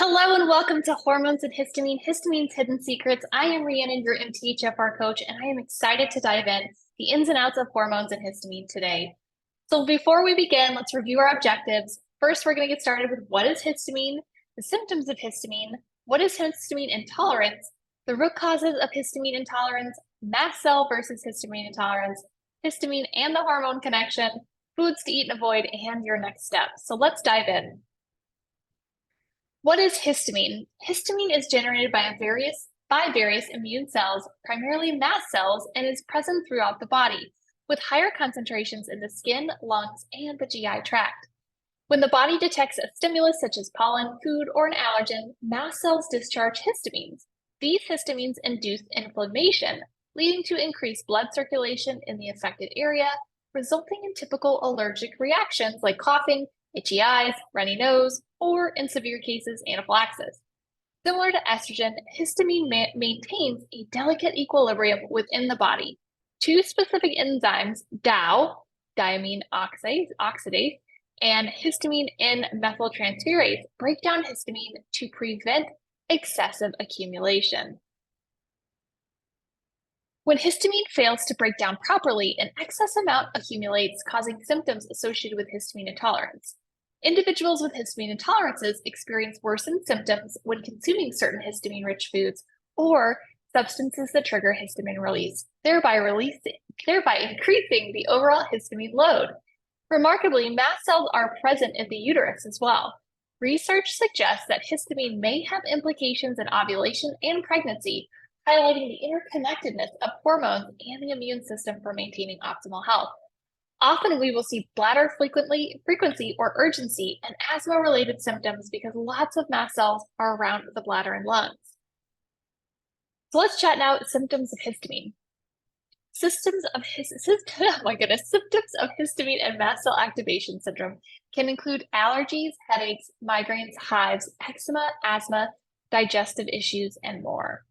Hello and welcome to Hormones and Histamine, Histamine's Hidden Secrets. I am Rhiannon, your MTHFR coach, and I am excited to dive in the ins and outs of hormones and histamine today. So before we begin, let's review our objectives. First, we're going to get started with what is histamine, the symptoms of histamine, what is histamine intolerance, the root causes of histamine intolerance, mast cell versus histamine intolerance, histamine and the hormone connection, foods to eat and avoid, and your next steps. So let's dive in. What is histamine? Histamine is generated by various immune cells, primarily mast cells, and is present throughout the body, with higher concentrations in the skin, lungs, and the GI tract. When the body detects a stimulus such as pollen, food, or an allergen, mast cells discharge histamines. These histamines induce inflammation, leading to increased blood circulation in the affected area, resulting in typical allergic reactions like coughing, itchy eyes, runny nose, or in severe cases, anaphylaxis. Similar to estrogen, histamine maintains a delicate equilibrium within the body. Two specific enzymes, DAO, diamine oxidase, and histamine N-methyltransferase, break down histamine to prevent excessive accumulation. When histamine fails to break down properly, an excess amount accumulates, causing symptoms associated with histamine intolerance. Individuals with histamine intolerances experience worsened symptoms when consuming certain histamine-rich foods or substances that trigger histamine release, thereby increasing the overall histamine load. Remarkably, mast cells are present in the uterus as well. Research suggests that histamine may have implications in ovulation and pregnancy, highlighting the interconnectedness of hormones and the immune system for maintaining optimal health. Often we will see bladder frequency or urgency and asthma-related symptoms because lots of mast cells are around the bladder and lungs. So let's chat now symptoms of histamine. Symptoms of histamine and mast cell activation syndrome can include allergies, headaches, migraines, hives, eczema, asthma, digestive issues, and more.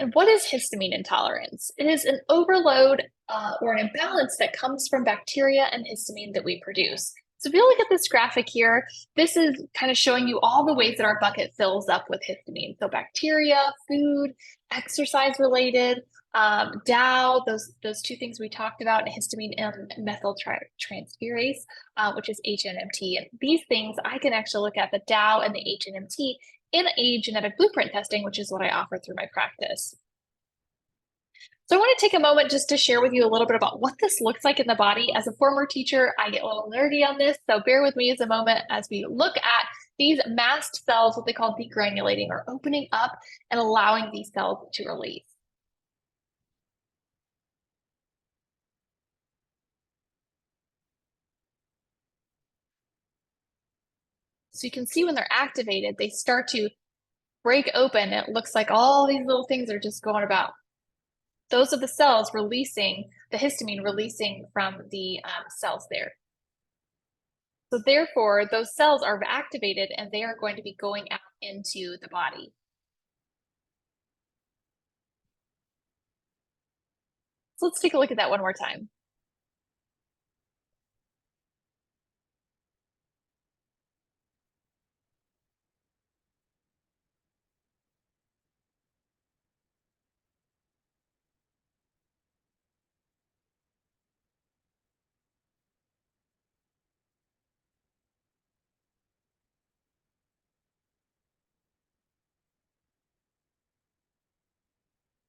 And what is histamine intolerance? It is an overload or an imbalance that comes from bacteria and histamine that we produce. So if you look at this graphic here, this is kind of showing you all the ways that our bucket fills up with histamine. So bacteria, food, exercise related, DAO, those two things we talked about, and histamine and methyltransferase, which is HNMT. And these things, I can actually look at the DAO and the HNMT in a genetic blueprint testing, which is what I offer through my practice. So I want to take a moment just to share with you a little bit about what this looks like in the body. As a former teacher, I get a little nerdy on this, so bear with me as a moment as we look at these mast cells, what they call degranulating or opening up and allowing these cells to release. So you can see when they're activated, they start to break open. It looks like all these little things are just going about. Those are the cells releasing the histamine releasing from the cells there. So therefore, those cells are activated and they are going to be going out into the body. So let's take a look at that one more time.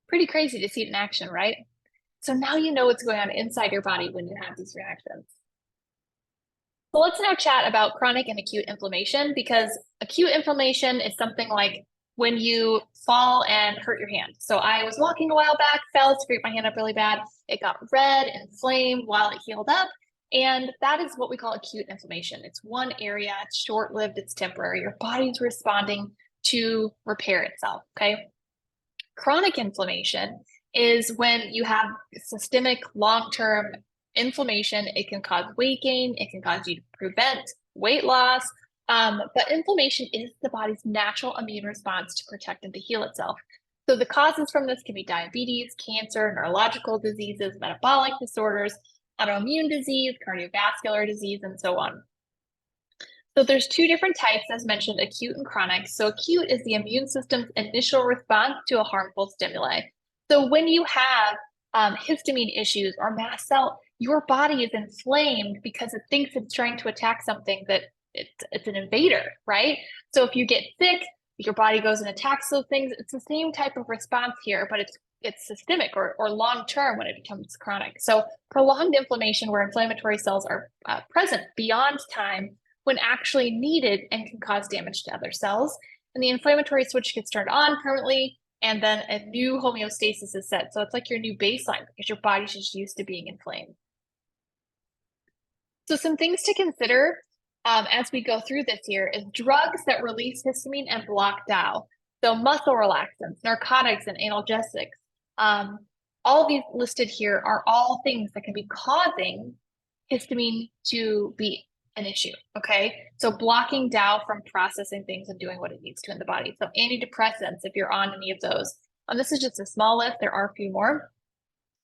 Pretty crazy to see it in action, right? So now you know what's going on inside your body when you have these reactions. So let's now chat about chronic and acute inflammation, because acute inflammation is something like when you fall and hurt your hand. So I was walking a while back, fell, scraped my hand up really bad. It got red and inflamed while it healed up. And that is what we call acute inflammation. It's one area, it's short-lived, it's temporary. Your body's responding to repair itself, okay? Chronic inflammation is when you have systemic long-term inflammation. It can cause weight gain. It can cause you to prevent weight loss. But inflammation is the body's natural immune response to protect and to heal itself. So the causes from this can be diabetes, cancer, neurological diseases, metabolic disorders, autoimmune disease, cardiovascular disease, and so on. So there's two different types, as mentioned, acute and chronic. So acute is the immune system's initial response to a harmful stimuli. So when you have histamine issues or mast cell, your body is inflamed because it thinks it's trying to attack something that it's an invader, right? So if you get sick, your body goes and attacks those things. It's the same type of response here, but it's systemic or long term when it becomes chronic. So prolonged inflammation, where inflammatory cells are present beyond time when actually needed and can cause damage to other cells. And the inflammatory switch gets turned on permanently, and then a new homeostasis is set. So it's like your new baseline because your body's just used to being inflamed. So some things to consider as we go through this here is drugs that release histamine and block DAO. So muscle relaxants, narcotics, and analgesics. All of these listed here are all things that can be causing histamine to be an issue, okay? So blocking DAO from processing things and doing what it needs to in the body. So antidepressants, if you're on any of those. This is just a small list. There are a few more.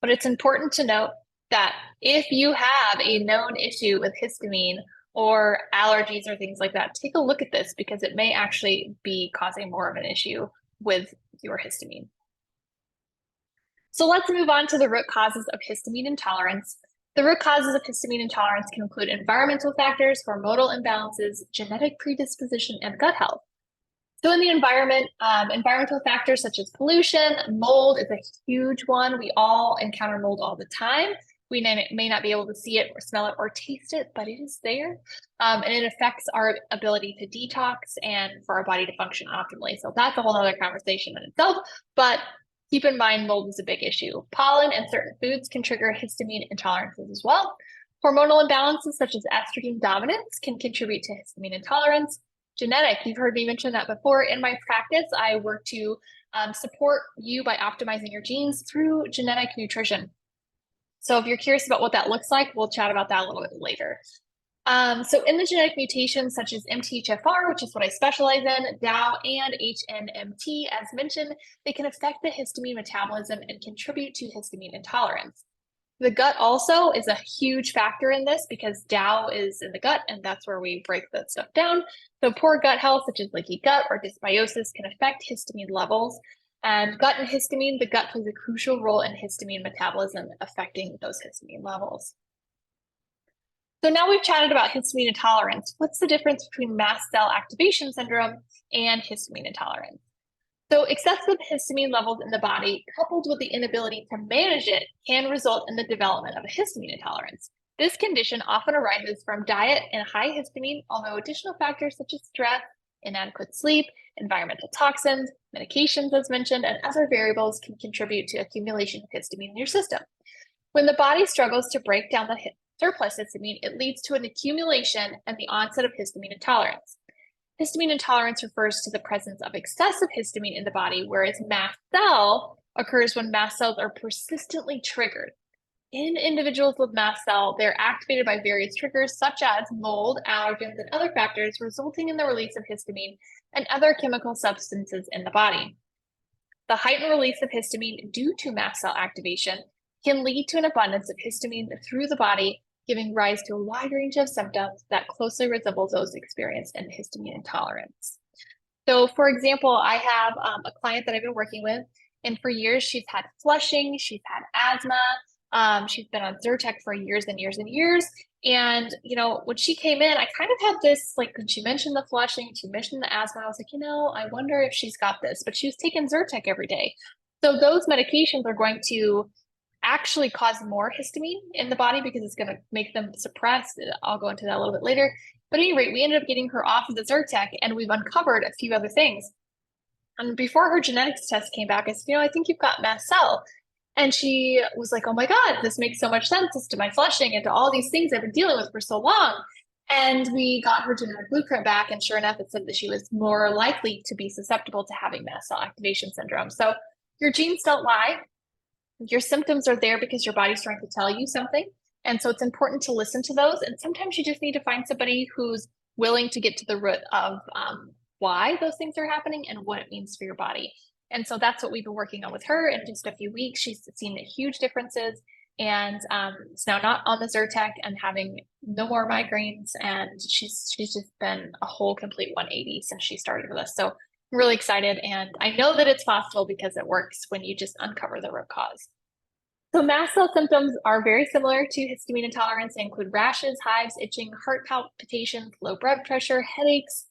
But it's important to note that if you have a known issue with histamine or allergies or things like that, take a look at this because it may actually be causing more of an issue with your histamine. So let's move on to the root causes of histamine intolerance. The root causes of histamine intolerance can include environmental factors, hormonal imbalances, genetic predisposition, and gut health. So in the environment, environmental factors such as pollution, mold is a huge one. We all encounter mold all the time. We may not be able to see it or smell it or taste it, but it is there. And it affects our ability to detox and for our body to function optimally. So that's a whole other conversation in itself, but keep in mind mold is a big issue. Pollen and certain foods can trigger histamine intolerances as well. Hormonal imbalances such as estrogen dominance can contribute to histamine intolerance. Genetic, you've heard me mention that before. In my practice, I work to support you by optimizing your genes through genetic nutrition. So if you're curious about what that looks like, we'll chat about that a little bit later. So in the genetic mutations such as MTHFR, which is what I specialize in, DAO, and HNMT, as mentioned, they can affect the histamine metabolism and contribute to histamine intolerance. The gut also is a huge factor in this because DAO is in the gut and that's where we break that stuff down. So poor gut health, such as leaky gut or dysbiosis, can affect histamine levels. And gut and histamine, the gut plays a crucial role in histamine metabolism, affecting those histamine levels. So now we've chatted about histamine intolerance. What's the difference between mast cell activation syndrome and histamine intolerance? So excessive histamine levels in the body, coupled with the inability to manage it, can result in the development of a histamine intolerance. This condition often arises from diet and high histamine, although additional factors such as stress, inadequate sleep, environmental toxins, medications, as mentioned, and other variables can contribute to accumulation of histamine in your system. When the body struggles to break down the surplus histamine, it leads to an accumulation and the onset of histamine intolerance. Histamine intolerance refers to the presence of excessive histamine in the body, whereas mast cell occurs when mast cells are persistently triggered. In individuals with mast cell, they're activated by various triggers such as mold, allergens, and other factors, resulting in the release of histamine and other chemical substances in the body. The heightened release of histamine due to mast cell activation can lead to an abundance of histamine through the body, giving rise to a wide range of symptoms that closely resemble those experienced in histamine intolerance. So, for example, I have a client that I've been working with, and for years she's had flushing, she's had asthma, she's been on Zyrtec for years and years and years. And, when she came in, I kind of had this, like, when she mentioned the flushing, she mentioned the asthma, I was like, I wonder if she's got this, but she was taking Zyrtec every day. So those medications are going to actually cause more histamine in the body because it's going to make them suppressed. I'll go into that a little bit later. But at any rate, we ended up getting her off of the Zyrtec and we've uncovered a few other things. And before her genetics test came back, I said, I think you've got mast cell. And she was like, oh my God, this makes so much sense as to my flushing and to all these things I've been dealing with for so long. And we got her genetic blueprint back, and sure enough, it said that she was more likely to be susceptible to having mast cell activation syndrome. So your genes don't lie. Your symptoms are there because your body's trying to tell you something. And so it's important to listen to those. And sometimes you just need to find somebody who's willing to get to the root of why those things are happening and what it means for your body. And so that's what we've been working on with her in just a few weeks. She's seen huge differences and is now not on the Zyrtec and having no more migraines. And she's just been a whole complete 180 since she started with us. So I'm really excited, and I know that it's possible because it works when you just uncover the root cause. So mast cell symptoms are very similar to histamine intolerance. They include rashes, hives, itching, heart palpitations, low blood pressure, headaches,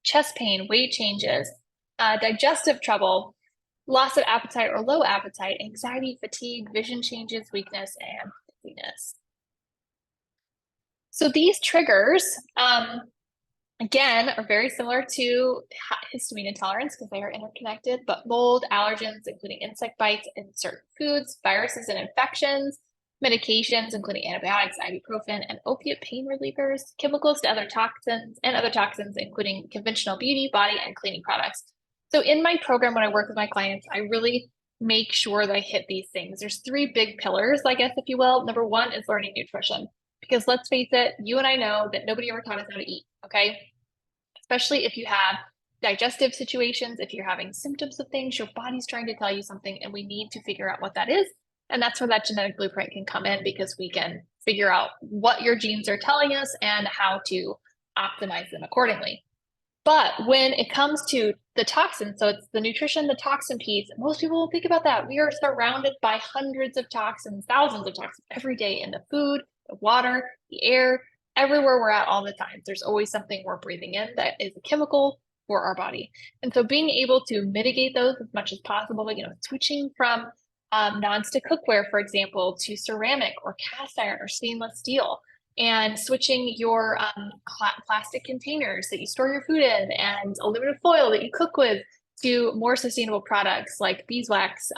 chest pain, weight changes, digestive trouble, loss of appetite or low appetite, anxiety, fatigue, vision changes, weakness, and dizziness. So these triggers, again, are very similar to histamine intolerance because they are interconnected, but mold, allergens, including insect bites and certain foods, viruses and infections, medications, including antibiotics, ibuprofen, and opiate pain relievers, chemicals to other toxins, including conventional beauty, body, and cleaning products. So in my program, when I work with my clients, I really make sure that I hit these things. There's three big pillars, I guess, if you will. Number one is learning nutrition. Because let's face it, you and I know that nobody ever taught us how to eat, okay? Especially if you have digestive situations, if you're having symptoms of things, your body's trying to tell you something, and we need to figure out what that is. And that's where that genetic blueprint can come in, because we can figure out what your genes are telling us and how to optimize them accordingly. But when it comes to the toxins, so it's the nutrition, the toxin piece, most people don't think about that. We are surrounded by hundreds of toxins, thousands of toxins every day in the food, the water, the air, everywhere we're at all the time. There's always something we're breathing in that is a chemical for our body. And so being able to mitigate those as much as possible, switching from nonstick cookware, for example, to ceramic or cast iron or stainless steel, and switching your plastic containers that you store your food in and aluminum foil that you cook with to more sustainable products like beeswax,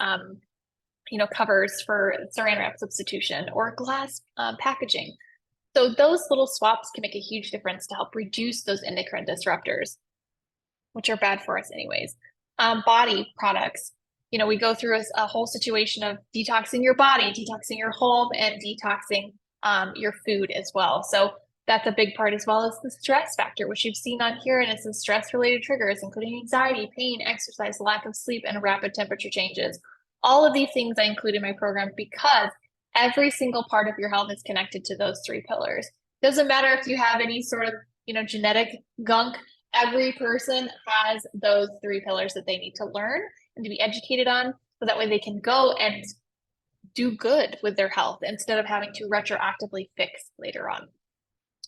covers for saran wrap substitution or glass packaging. So those little swaps can make a huge difference to help reduce those endocrine disruptors, which are bad for us anyways. Body products. We go through a whole situation of detoxing your body, detoxing your home, and detoxing your food as well. So that's a big part, as well as the stress factor, which you've seen on here, and it's the stress-related triggers, including anxiety, pain, exercise, lack of sleep, and rapid temperature changes. All of these things I include in my program because every single part of your health is connected to those three pillars. Doesn't matter if you have any sort of, genetic gunk. Every person has those three pillars that they need to learn and to be educated on, so that way they can go and do good with their health instead of having to retroactively fix later on.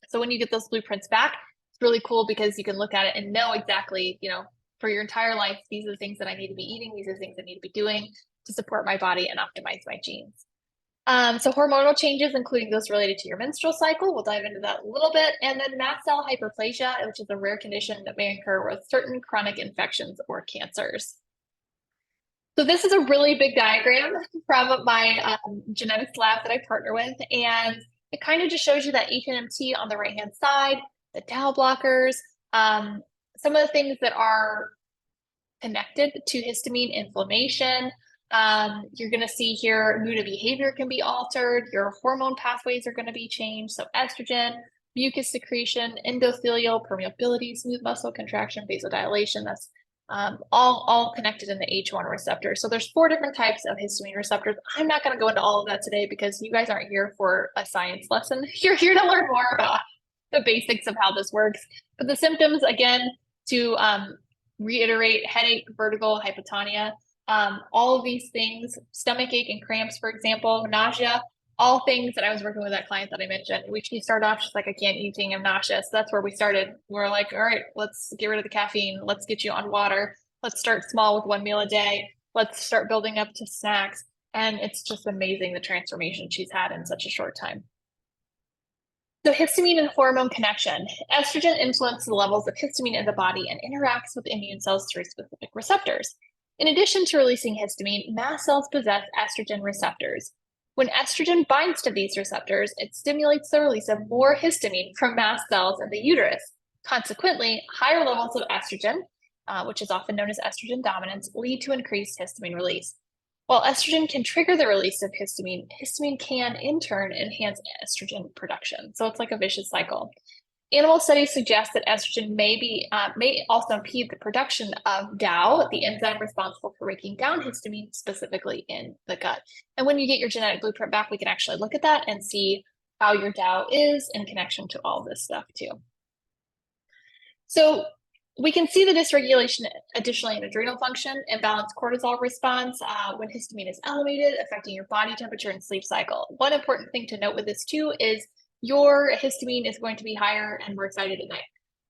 So when you get those blueprints back, it's really cool because you can look at it and know exactly, for your entire life, these are the things that I need to be eating, these are the things I need to be doing to support my body and optimize my genes. So hormonal changes, including those related to your menstrual cycle, we'll dive into that a little bit. And then mast cell hyperplasia, which is a rare condition that may occur with certain chronic infections or cancers. So this is a really big diagram from my genetics lab that I partner with, and it kind of just shows you that HNMT on the right-hand side, the DAO blockers, some of the things that are connected to histamine inflammation. You're going to see here mood and behavior can be altered. Your hormone pathways are going to be changed. So estrogen, mucus secretion, endothelial permeability, smooth muscle contraction, vasodilation. That's all connected in the H1 receptor. So there's 4 different types of histamine receptors. I'm not going to go into all of that today because you guys aren't here for a science lesson. You're here to learn more about the basics of how this works. But the symptoms, again, to reiterate, headache, vertigo, hypotonia, all of these things, stomach ache and cramps, for example, nausea, all things that I was working with that client that I mentioned. She started off, she's like, I can't eat anything, I'm nauseous. So that's where we started. We're like, all right, let's get rid of the caffeine. Let's get you on water. Let's start small with 1 meal a day. Let's start building up to snacks. And it's just amazing the transformation she's had in such a short time. So histamine and hormone connection. Estrogen influences the levels of histamine in the body and interacts with immune cells through specific receptors. In addition to releasing histamine, mast cells possess estrogen receptors. When estrogen binds to these receptors, it stimulates the release of more histamine from mast cells in the uterus. Consequently, higher levels of estrogen, which is often known as estrogen dominance, lead to increased histamine release. While estrogen can trigger the release of histamine, histamine can, in turn, enhance estrogen production. So it's like a vicious cycle. Animal studies suggest that estrogen may also impede the production of DAO, the enzyme responsible for breaking down histamine, specifically in the gut. And when you get your genetic blueprint back, we can actually look at that and see how your DAO is in connection to all this stuff too. So we can see the dysregulation additionally in adrenal function, imbalanced cortisol response when histamine is elevated, affecting your body temperature and sleep cycle. One important thing to note with this too is your histamine is going to be higher and more excited at night.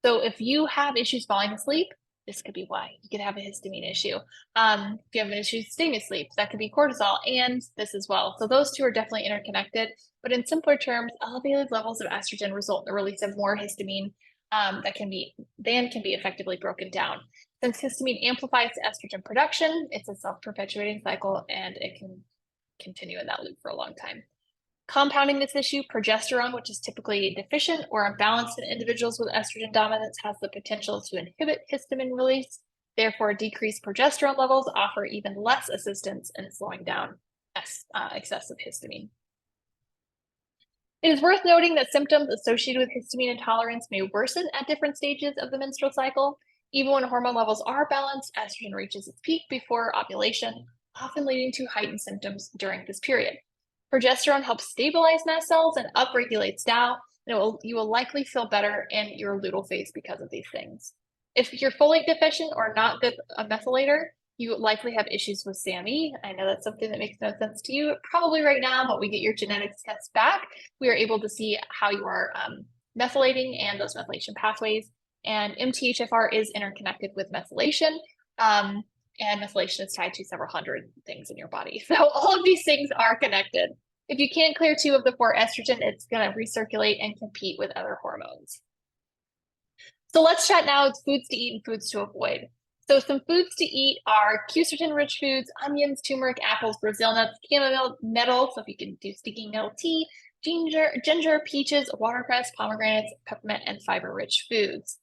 So if you have issues falling asleep, this could be why. You could have a histamine issue. If you have an issue staying asleep, that could be cortisol and this as well. So those two are definitely interconnected. But in simpler terms, elevated levels of estrogen result in the release of more histamine that can be effectively broken down. Since histamine amplifies estrogen production, it's a self-perpetuating cycle and it can continue in that loop for a long time. Compounding this issue, progesterone, which is typically deficient or imbalanced in individuals with estrogen dominance, has the potential to inhibit histamine release. Therefore, decreased progesterone levels offer even less assistance in slowing down excessive histamine. It is worth noting that symptoms associated with histamine intolerance may worsen at different stages of the menstrual cycle. Even when hormone levels are balanced, estrogen reaches its peak before ovulation, often leading to heightened symptoms during this period. Progesterone helps stabilize mast cells and upregulates DAO, and you will likely feel better in your luteal phase because of these things. If you're folate deficient or not good a methylator, you likely have issues with SAMe. I know that's something that makes no sense to you probably right now, but we get your genetics test back. We are able to see how you are methylating and those methylation pathways. And MTHFR is interconnected with methylation. And methylation is tied to several hundred things in your body. So all of these things are connected. If you can't clear 2 of the 4 estrogen, it's going to recirculate and compete with other hormones. So let's chat now foods to eat and foods to avoid. So some foods to eat are quercetin-rich foods, onions, turmeric, apples, Brazil nuts, chamomile, nettle, so if you can do sticking nettle tea, ginger, peaches, watercress, pomegranates, peppermint, and fiber-rich foods.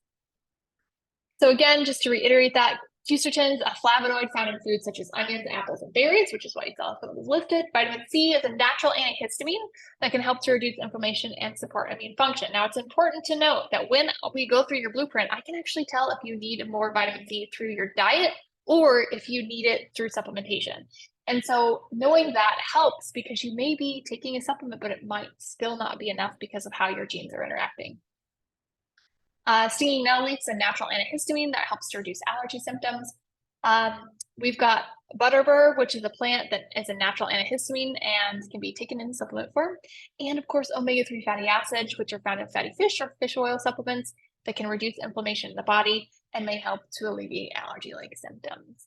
So again, just to reiterate that, quercetin is a flavonoid found in foods such as onions, apples, and berries, which is why you saw some of those listed. Vitamin C is a natural antihistamine that can help to reduce inflammation and support immune function. Now, it's important to note that when we go through your blueprint, I can actually tell if you need more vitamin C through your diet or if you need it through supplementation. And so knowing that helps because you may be taking a supplement, but it might still not be enough because of how your genes are interacting. Stinging nettle leaf is a natural antihistamine that helps to reduce allergy symptoms. We've got butterbur, which is a plant that is a natural antihistamine and can be taken in supplement form. And of course, omega-3 fatty acids, which are found in fatty fish or fish oil supplements that can reduce inflammation in the body and may help to alleviate allergy-like symptoms.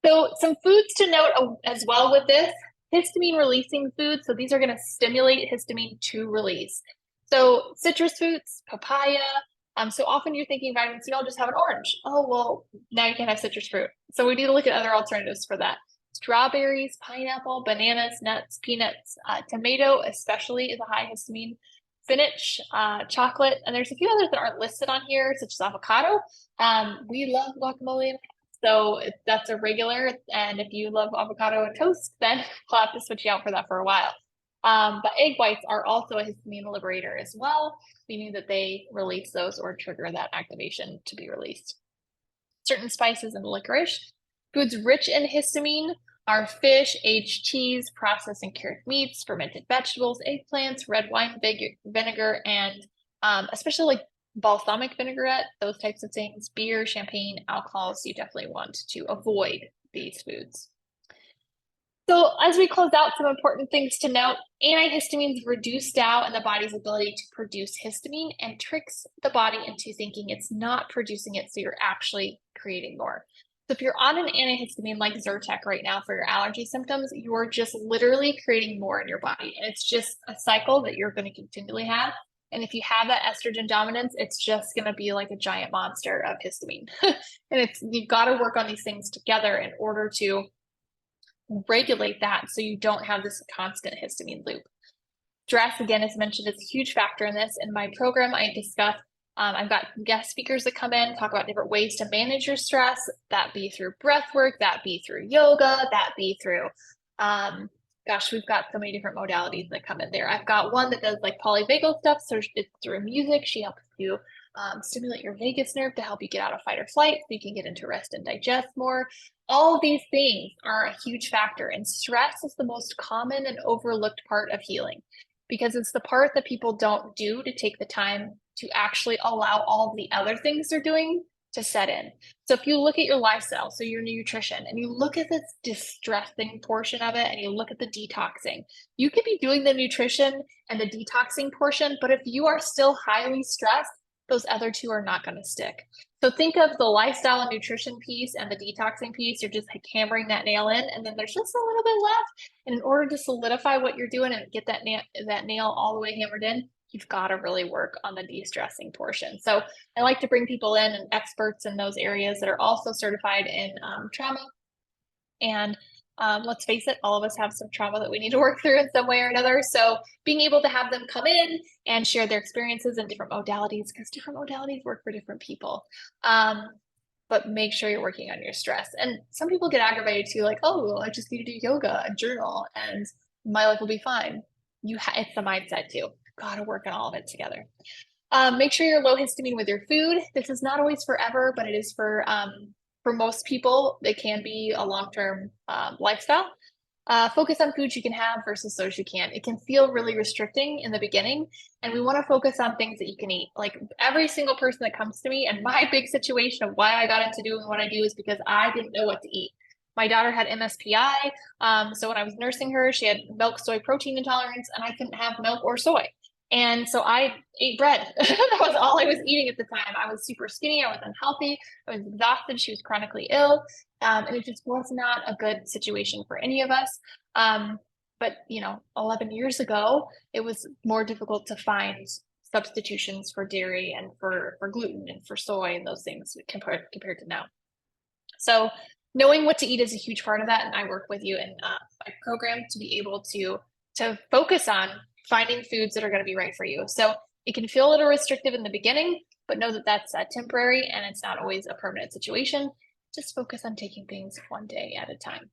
So some foods to note as well with this, histamine releasing foods. So these are going to stimulate histamine to release. So citrus fruits, papaya. So often you're thinking vitamin C, I'll just have an orange. Oh, well, now you can have citrus fruit. So we need to look at other alternatives for that. Strawberries, pineapple, bananas, nuts, peanuts, tomato especially is a high histamine. Spinach, chocolate, and there's a few others that aren't listed on here, such as avocado. We love guacamole, so that's a regular. And if you love avocado and toast, then we'll have to switch you out for that for a while. But egg whites are also a histamine liberator as well, meaning that they release those or trigger that activation to be released. Certain spices and licorice. Foods rich in histamine are fish, aged cheese, processed and cured meats, fermented vegetables, eggplants, red wine vinegar, and especially like balsamic vinaigrette, those types of things, beer, champagne, alcohols, you definitely want to avoid these foods. So as we close out, some important things to note, antihistamines reduce DAO and the body's ability to produce histamine and tricks the body into thinking it's not producing it, so you're actually creating more. So if you're on an antihistamine like Zyrtec right now for your allergy symptoms, you're just literally creating more in your body. And it's just a cycle that you're going to continually have. And if you have that estrogen dominance, it's just going to be like a giant monster of histamine. And you've got to work on these things together in order to regulate that so you don't have this constant histamine loop. Stress, again, as mentioned, is a huge factor in this. In my program, I discuss, I've got guest speakers that come in, talk about different ways to manage your stress, that be through breath work, that be through yoga, that be through Gosh, we've got so many different modalities that come in there. I've got one that does like polyvagal stuff. So it's through music. She helps you stimulate your vagus nerve to help you get out of fight or flight so you can get into rest and digest more. All of these things are a huge factor. And stress is the most common and overlooked part of healing because it's the part that people don't do to take the time to actually allow all the other things they're doing to set in. So if you look at your lifestyle, so your nutrition, and you look at this distressing portion of it and you look at the detoxing, you could be doing the nutrition and the detoxing portion, but if you are still highly stressed, those other two are not going to stick. So think of the lifestyle and nutrition piece and the detoxing piece. You're just like hammering that nail in, and then there's just a little bit left. And in order to solidify what you're doing and get that nail all the way hammered in, you've got to really work on the de-stressing portion. So I like to bring people in and experts in those areas that are also certified in trauma. And let's face it, all of us have some trauma that we need to work through in some way or another. So being able to have them come in and share their experiences in different modalities, because different modalities work for different people. But make sure you're working on your stress. And some people get aggravated too, like, oh, well, I just need to do yoga, a journal, and my life will be fine. It's the mindset too. Got to work on all of it together. Make sure you're low histamine with your food. This is not always forever, but it is for most people. It can be a long-term lifestyle. Focus on foods you can have versus those you can't. It can feel really restricting in the beginning, and we want to focus on things that you can eat. Like every single person that comes to me, and my big situation of why I got into doing what I do is because I didn't know what to eat. My daughter had MSPI, so when I was nursing her, she had milk soy protein intolerance, and I couldn't have milk or soy. And so I ate bread. That was all I was eating at the time. I was super skinny. I was unhealthy. I was exhausted. She was chronically ill. And it just was not a good situation for any of us. But, 11 years ago, it was more difficult to find substitutions for dairy and for gluten and for soy and those things compared to now. So knowing what to eat is a huge part of that. And I work with you in my program to be able to focus on finding foods that are going to be right for you. So it can feel a little restrictive in the beginning, but know that that's temporary and it's not always a permanent situation. Just focus on taking things one day at a time.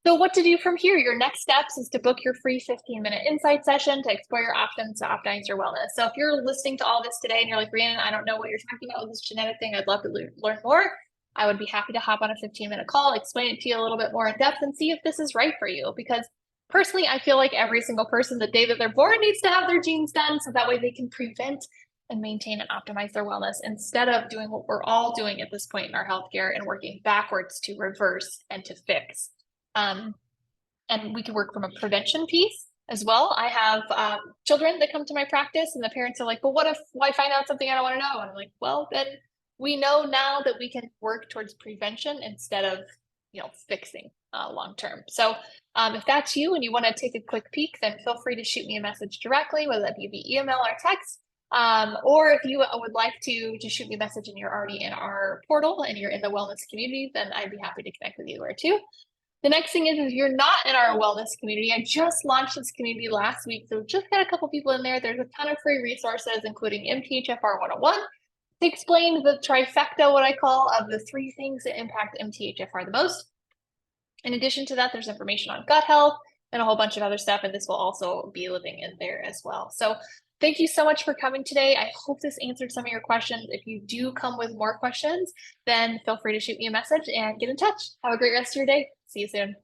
So what to do from here? Your next steps is to book your free 15-minute insight session to explore your options to optimize your wellness. So if you're listening to all this today and you're like, Rhiannon, I don't know what you're talking about with this genetic thing. I'd love to learn more. I would be happy to hop on a 15-minute call, explain it to you a little bit more in depth and see if this is right for you. Because personally, I feel like every single person the day that they're born needs to have their genes done so that way they can prevent and maintain and optimize their wellness instead of doing what we're all doing at this point in our healthcare and working backwards to reverse and to fix. And we can work from a prevention piece as well. I have children that come to my practice and the parents are like, well, what if I find out something I don't want to know? And I'm like, well, then we know now that we can work towards prevention instead of, fixing long-term. So if that's you and you want to take a quick peek, then feel free to shoot me a message directly, whether that be via email or text. Or if you would like to just shoot me a message and you're already in our portal and you're in the wellness community, then I'd be happy to connect with you there too. The next thing is if you're not in our wellness community, I just launched this community last week. So just got a couple people in there. There's a ton of free resources, including MTHFR 101 to explain the trifecta, what I call, of the 3 things that impact MTHFR the most. In addition to that, there's information on gut health and a whole bunch of other stuff, and this will also be living in there as well. So thank you so much for coming today. I hope this answered some of your questions. If you do come with more questions, then feel free to shoot me a message and get in touch. Have a great rest of your day. See you soon.